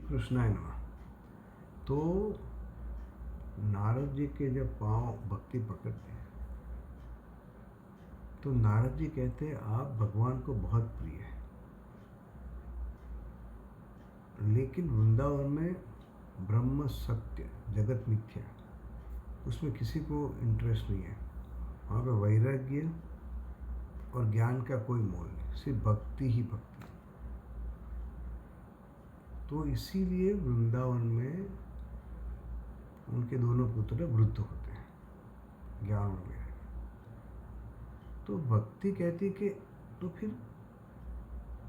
कृष्णाय नमः। तो नारद जी के जब पांव भक्ति पकड़ते हैं तो नारद जी कहते हैं आप भगवान को बहुत प्रिय है, लेकिन वृंदावन में ब्रह्म सत्य जगत मिथ्या, उसमें किसी को इंटरेस्ट नहीं है। वहाँ पे वैराग्य और ज्ञान का कोई मोल नहीं, सिर्फ भक्ति ही भक्ति। तो इसीलिए वृंदावन में उनके दोनों पुत्र वृद्ध होते हैं, ज्ञान वगैरह। तो भक्ति कहती कि तो फिर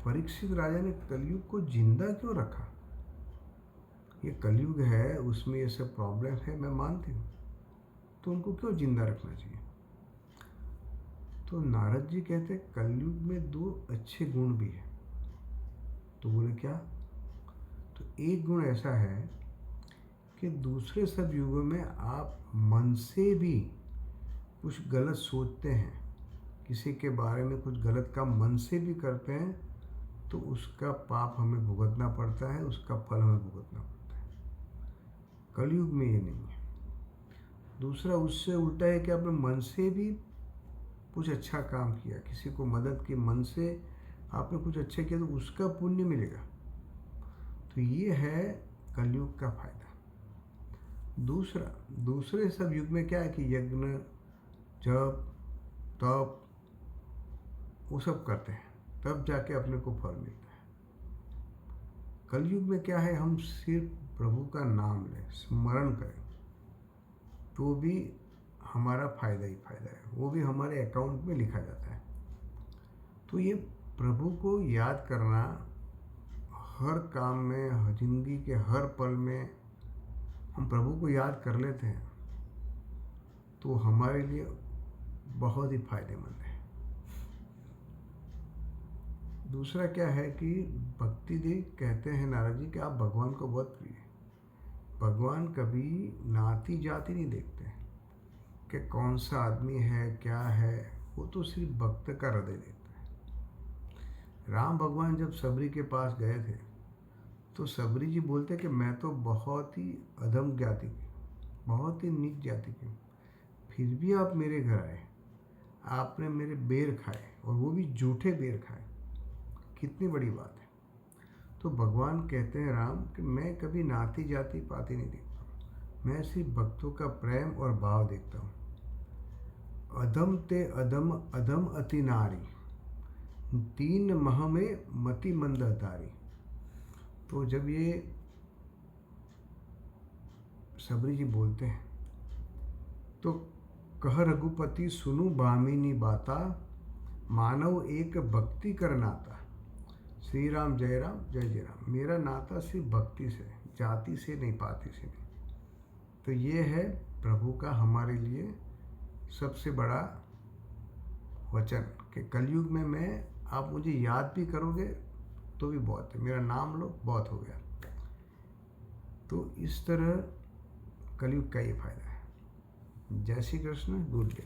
परीक्षित राजा ने कलयुग को जिंदा क्यों रखा? ये कलयुग है, उसमें ये सब प्रॉब्लम है, मैं मानती हूँ, तो उनको क्यों जिंदा रखना चाहिए? तो नारद जी कहते हैं कलयुग में दो अच्छे गुण भी है। तो बोले क्या? तो एक गुण ऐसा है कि दूसरे सब युगों में आप मन से भी कुछ गलत सोचते हैं, किसी के बारे में कुछ गलत काम मन से भी करते हैं, तो उसका पाप हमें भुगतना पड़ता है, उसका फल हमें भुगतना पड़ता है। कलयुग में ये नहीं है। दूसरा उससे उल्टा है कि आपने मन से भी कुछ अच्छा काम किया, किसी को मदद की, मन से आपने कुछ अच्छा किया, तो उसका पुण्य मिलेगा। तो ये है कलयुग का फायदा। दूसरे सब युग में क्या है कि यज्ञ, जप, तप वो सब करते हैं, तब जाके अपने को फल मिलता है। कलयुग में क्या है, हम सिर्फ प्रभु का नाम लें, स्मरण करें, तो भी हमारा फायदा ही फायदा है, वो भी हमारे अकाउंट में लिखा जाता है। तो ये प्रभु को याद करना हर काम में, जिंदगी के हर पल में हम प्रभु को याद कर लेते हैं, तो हमारे लिए बहुत ही फायदेमंद है। दूसरा क्या है कि भक्ति जी कहते हैं नारद जी कि आप भगवान को बहुत प्रिय है। भगवान कभी नाती जाति नहीं देखते कि कौन सा आदमी है, क्या है, वो तो सिर्फ भक्त का हृदय देखता है। राम भगवान जब सबरी के पास गए थे तो सबरी जी बोलते कि मैं तो बहुत ही अधम जाति की, बहुत ही नीच जाति की, फिर भी आप मेरे घर आए, आपने मेरे बेर खाए, और वो भी झूठे बेर खाए, कितनी बड़ी बात है। तो भगवान कहते हैं राम कि मैं कभी नाती जाति पाति नहीं देखता हूँ, मैं सिर्फ भक्तों का प्रेम और भाव देखता हूँ। अधम ते अधम अधम अति नारी, तीन मह में मति मंद धारी। तो जब ये सबरी जी बोलते हैं तो कह रघुपति सुनु भामिनी बाता, मानव एक भक्ति कर नाता। श्री राम जय राम। मेरा नाता सिर्फ भक्ति से, जाति से नहीं, पाति से नहीं। तो ये है प्रभु का हमारे लिए सबसे बड़ा वचन कि कलयुग में आप मुझे याद भी करोगे तो भी बहुत है, मेरा नाम लो बहुत हो गया। तो इस तरह कलयुग का ये फायदा है। जय श्री कृष्ण, गुड डे।